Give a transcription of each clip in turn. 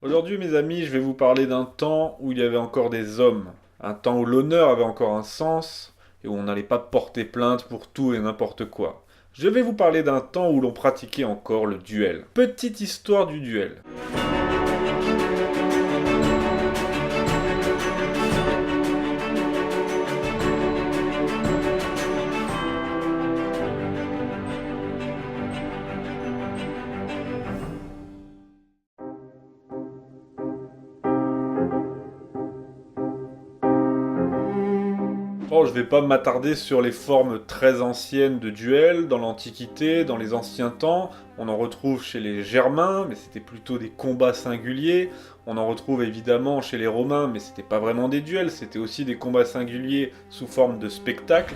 Aujourd'hui, mes amis, je vais vous parler d'un temps où il y avait encore des hommes. Un temps où l'honneur avait encore un sens et où on n'allait pas porter plainte pour tout et n'importe quoi. Je vais vous parler d'un temps où l'on pratiquait encore le duel. Petite histoire du duel. Bon, je vais pas m'attarder sur les formes très anciennes de duel, dans l'Antiquité, dans les anciens temps. On en retrouve chez les Germains, mais c'était plutôt des combats singuliers. On en retrouve évidemment chez les Romains, mais c'était pas vraiment des duels, c'était aussi des combats singuliers sous forme de spectacle.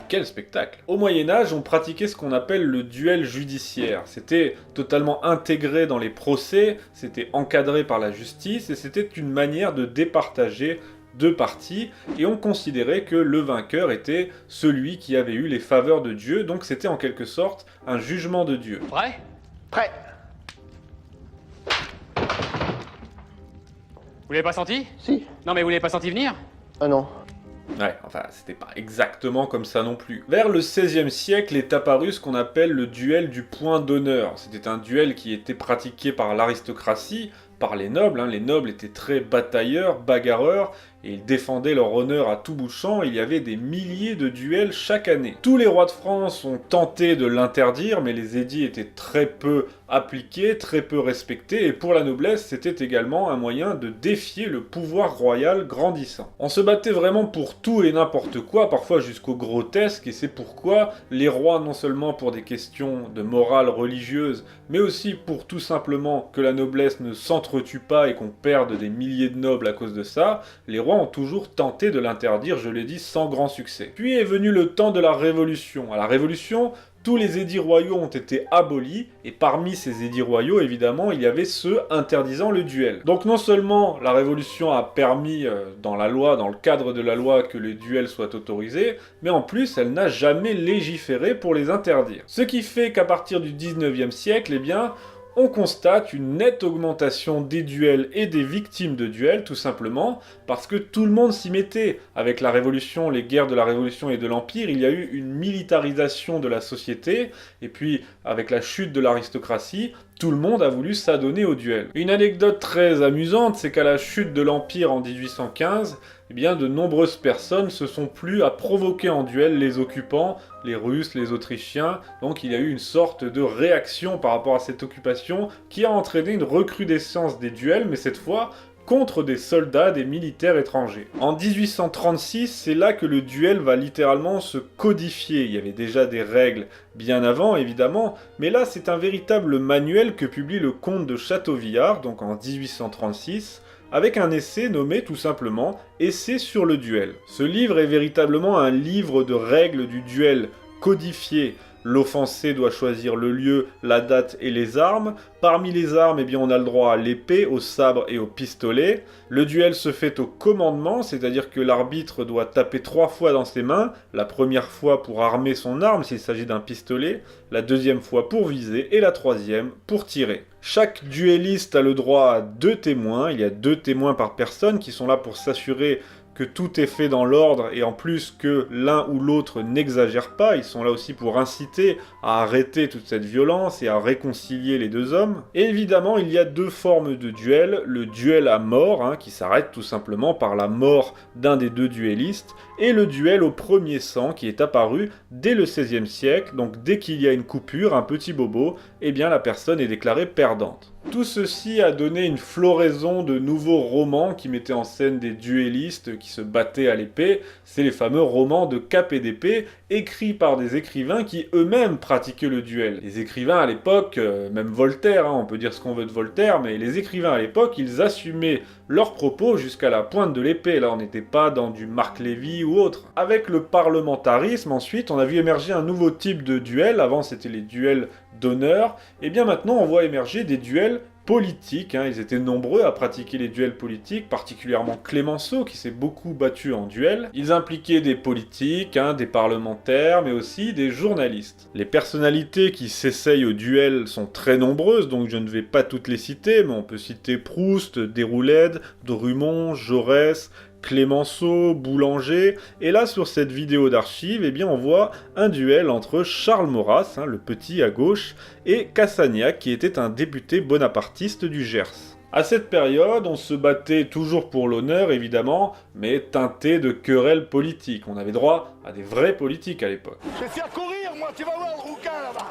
Quel spectacle! Au Moyen-Âge, on pratiquait ce qu'on appelle le duel judiciaire. C'était totalement intégré dans les procès, c'était encadré par la justice et c'était une manière de départager deux parties et on considérait que le vainqueur était celui qui avait eu les faveurs de Dieu, donc c'était en quelque sorte un jugement de Dieu. Prêt? Prêt. Vous l'avez pas senti? Si. Non mais vous l'avez pas senti venir? Ah non. Ouais, enfin, c'était pas exactement comme ça non plus. Vers le XVIe siècle est apparu ce qu'on appelle le duel du point d'honneur. C'était un duel qui était pratiqué par l'aristocratie, par les nobles. Les nobles étaient très batailleurs, bagarreurs, et ils défendaient leur honneur à tout bout de champ. Il y avait des milliers de duels chaque année. Tous les rois de France ont tenté de l'interdire, mais les édits étaient très peu appliqués, très peu respectés, et pour la noblesse, c'était également un moyen de défier le pouvoir royal grandissant. On se battait vraiment pour tout et n'importe quoi, parfois jusqu'au grotesque, et c'est pourquoi les rois, non seulement pour des questions de morale religieuse, mais aussi pour tout simplement que la noblesse ne s'entretue pas et qu'on perde des milliers de nobles à cause de ça, les rois ont toujours tenté de l'interdire, je l'ai dit, sans grand succès. Puis est venu le temps de la Révolution. À la Révolution, tous les édits royaux ont été abolis, et parmi ces édits royaux, évidemment, il y avait ceux interdisant le duel. Donc non seulement la Révolution a permis, dans la loi, dans le cadre de la loi, que les duels soient autorisés, mais en plus, elle n'a jamais légiféré pour les interdire. Ce qui fait qu'à partir du 19e siècle, eh bien, on constate une nette augmentation des duels et des victimes de duels, tout simplement, parce que tout le monde s'y mettait. Avec la Révolution, les guerres de la Révolution et de l'Empire, il y a eu une militarisation de la société, et puis avec la chute de l'aristocratie, tout le monde a voulu s'adonner au duel. Une anecdote très amusante, c'est qu'à la chute de l'Empire en 1815, eh bien, de nombreuses personnes se sont plues à provoquer en duel les occupants, les Russes, les Autrichiens, donc il y a eu une sorte de réaction par rapport à cette occupation qui a entraîné une recrudescence des duels, mais cette fois contre des soldats, des militaires étrangers. En 1836, c'est là que le duel va littéralement se codifier. Il y avait déjà des règles bien avant, évidemment, mais là c'est un véritable manuel que publie le comte de Châteauvillard, donc en 1836, avec un essai nommé tout simplement Essai sur le duel. Ce livre est véritablement un livre de règles du duel codifié. L'offensé doit choisir le lieu, la date et les armes. Parmi les armes, eh bien, on a le droit à l'épée, au sabre et au pistolet. Le duel se fait au commandement, c'est-à-dire que l'arbitre doit taper 3 fois dans ses mains. La première fois pour armer son arme s'il s'agit d'un pistolet, la deuxième fois pour viser et la troisième pour tirer. Chaque duelliste a le droit à 2 témoins. Il y a 2 témoins par personne qui sont là pour s'assurer que tout est fait dans l'ordre et en plus que l'un ou l'autre n'exagère pas. Ils sont là aussi pour inciter à arrêter toute cette violence et à réconcilier les deux hommes. Et évidemment, il y a 2 formes de duel. Le duel à mort, qui s'arrête tout simplement par la mort d'un des 2 duellistes, et le duel au premier sang qui est apparu dès le XVIe siècle. Donc dès qu'il y a une coupure, un petit bobo, eh bien la personne est déclarée perdante. Tout ceci a donné une floraison de nouveaux romans qui mettaient en scène des duellistes qui se battaient à l'épée. C'est les fameux romans de cap et d'épée, écrits par des écrivains qui eux-mêmes pratiquaient le duel. Les écrivains à l'époque, même Voltaire, on peut dire ce qu'on veut de Voltaire, mais les écrivains à l'époque, ils assumaient leurs propos jusqu'à la pointe de l'épée. Là, on n'était pas dans du Marc Lévy ou autre. Avec le parlementarisme, ensuite, on a vu émerger un nouveau type de duel. Avant, c'était les duels d'honneur. Et bien maintenant, on voit émerger des duels politiques, hein. Ils étaient nombreux à pratiquer les duels politiques, particulièrement Clémenceau qui s'est beaucoup battu en duel. Ils impliquaient des politiques, hein, des parlementaires, mais aussi des journalistes. Les personnalités qui s'essayent au duel sont très nombreuses, donc je ne vais pas toutes les citer, mais on peut citer Proust, Déroulède, Drummond, Jaurès, Clémenceau, Boulanger, et là sur cette vidéo d'archives, eh bien on voit un duel entre Charles Maurras, hein, le petit à gauche, et Cassagnac qui était un député bonapartiste du Gers. À cette période, on se battait toujours pour l'honneur évidemment, mais teinté de querelles politiques. On avait droit à des vrais politiques à l'époque. Je vais faire courir moi, tu vas voir le rouquin là-bas.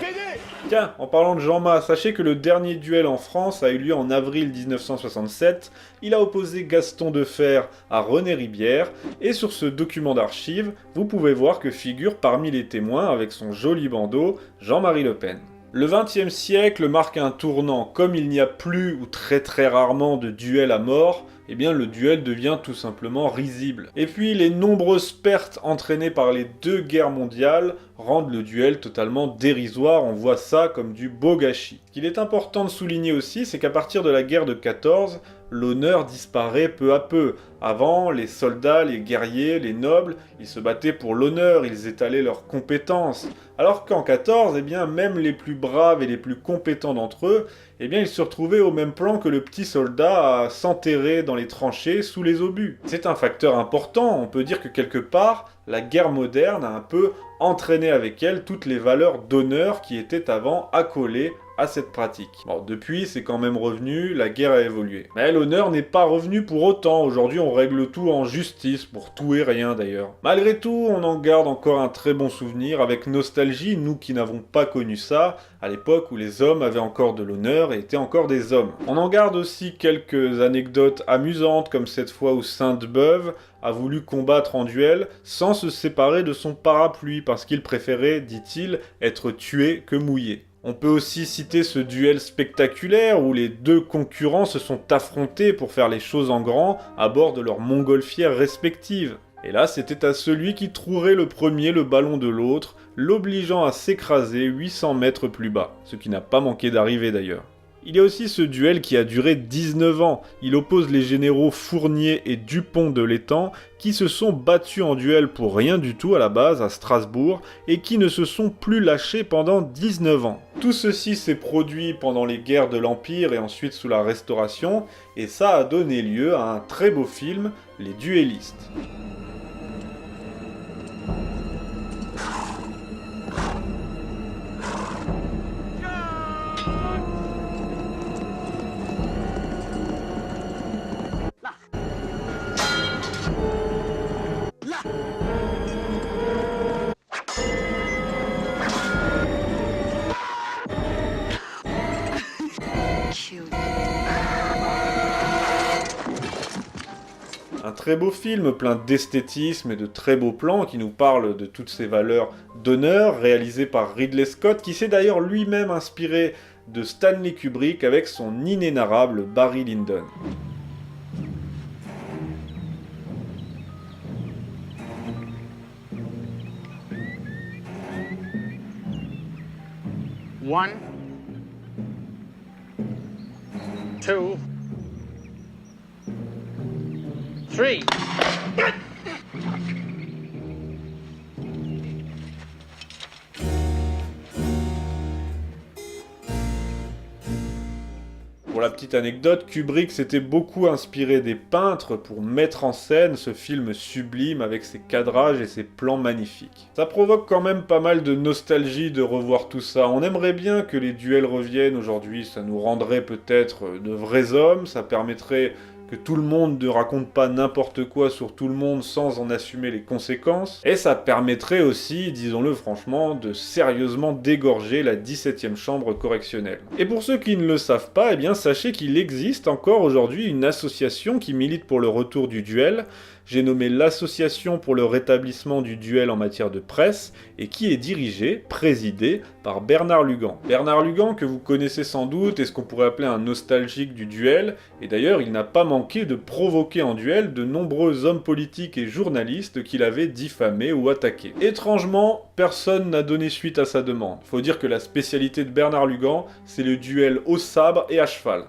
Pédé. Tiens, en parlant de Jean-Ma, sachez que le dernier duel en France a eu lieu en avril 1967. Il a opposé Gaston Defferre à René Ribière, et sur ce document d'archives, vous pouvez voir que figure parmi les témoins, avec son joli bandeau, Jean-Marie Le Pen. Le XXe siècle marque un tournant. Comme il n'y a plus ou très rarement de duel à mort, eh bien le duel devient tout simplement risible. Et puis les nombreuses pertes entraînées par les deux guerres mondiales rendent le duel totalement dérisoire, on voit ça comme du beau gâchis. Ce qu'il est important de souligner aussi, c'est qu'à partir de la guerre de 14, l'honneur disparaît peu à peu. Avant, les soldats, les guerriers, les nobles, ils se battaient pour l'honneur, ils étalaient leurs compétences. Alors qu'en 14, eh bien, même les plus braves et les plus compétents d'entre eux, eh bien, ils se retrouvaient au même plan que le petit soldat à s'enterrer dans les tranchées sous les obus. C'est un facteur important, on peut dire que quelque part, la guerre moderne a un peu entraîné avec elle toutes les valeurs d'honneur qui étaient avant accolées à cette pratique. Bon, depuis, c'est quand même revenu, la guerre a évolué. Mais l'honneur n'est pas revenu pour autant. Aujourd'hui, on règle tout en justice, pour tout et rien d'ailleurs. Malgré tout, on en garde encore un très bon souvenir, avec nostalgie, nous qui n'avons pas connu ça, à l'époque où les hommes avaient encore de l'honneur et étaient encore des hommes. On en garde aussi quelques anecdotes amusantes, comme cette fois où Sainte-Beuve a voulu combattre en duel sans se séparer de son parapluie, parce qu'il préférait, dit-il, être tué que mouillé. On peut aussi citer ce duel spectaculaire où les deux concurrents se sont affrontés pour faire les choses en grand à bord de leurs montgolfières respectives. Et là, c'était à celui qui trouverait le premier le ballon de l'autre, l'obligeant à s'écraser 800 mètres plus bas, ce qui n'a pas manqué d'arriver d'ailleurs. Il y a aussi ce duel qui a duré 19 ans. Il oppose les généraux Fournier et Dupont de l'Étang qui se sont battus en duel pour rien du tout à la base à Strasbourg et qui ne se sont plus lâchés pendant 19 ans. Tout ceci s'est produit pendant les guerres de l'Empire et ensuite sous la Restauration, et ça a donné lieu à un très beau film, Les Duellistes. Un très beau film, plein d'esthétisme et de très beaux plans qui nous parle de toutes ces valeurs d'honneur, réalisé par Ridley Scott, qui s'est d'ailleurs lui-même inspiré de Stanley Kubrick avec son inénarrable Barry Lyndon. One, two, three. Pour la petite anecdote, Kubrick s'était beaucoup inspiré des peintres pour mettre en scène ce film sublime avec ses cadrages et ses plans magnifiques. Ça provoque quand même pas mal de nostalgie de revoir tout ça. On aimerait bien que les duels reviennent aujourd'hui, ça nous rendrait peut-être de vrais hommes, ça permettrait que tout le monde ne raconte pas n'importe quoi sur tout le monde sans en assumer les conséquences, et ça permettrait aussi, disons-le franchement, de sérieusement dégorger la 17e chambre correctionnelle. Et pour ceux qui ne le savent pas, eh bien sachez qu'il existe encore aujourd'hui une association qui milite pour le retour du duel. j'ai nommé l'association pour le rétablissement du duel en matière de presse et qui est dirigée, présidée par Bernard Lugan. Bernard Lugan que vous connaissez sans doute est ce qu'on pourrait appeler un nostalgique du duel, et d'ailleurs il n'a pas manqué de provoquer en duel de nombreux hommes politiques et journalistes qu'il avait diffamés ou attaqués. Étrangement, personne n'a donné suite à sa demande. Faut dire que la spécialité de Bernard Lugan, c'est le duel au sabre et à cheval.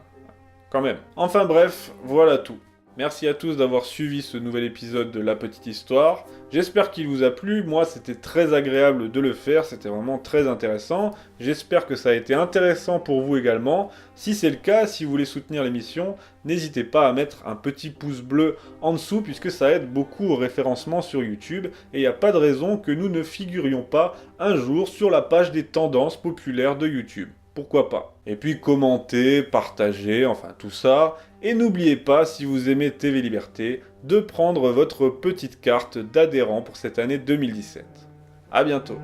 Quand même. Enfin bref, voilà tout. Merci à tous d'avoir suivi ce nouvel épisode de La Petite Histoire. J'espère qu'il vous a plu, moi c'était très agréable de le faire, c'était vraiment très intéressant. J'espère que ça a été intéressant pour vous également. Si c'est le cas, si vous voulez soutenir l'émission, n'hésitez pas à mettre un petit pouce bleu en dessous puisque ça aide beaucoup au référencement sur YouTube et il n'y a pas de raison que nous ne figurions pas un jour sur la page des tendances populaires de YouTube. Pourquoi pas? Et puis commentez, partagez, enfin tout ça. Et n'oubliez pas, si vous aimez TV Liberté, de prendre votre petite carte d'adhérent pour cette année 2017. A bientôt.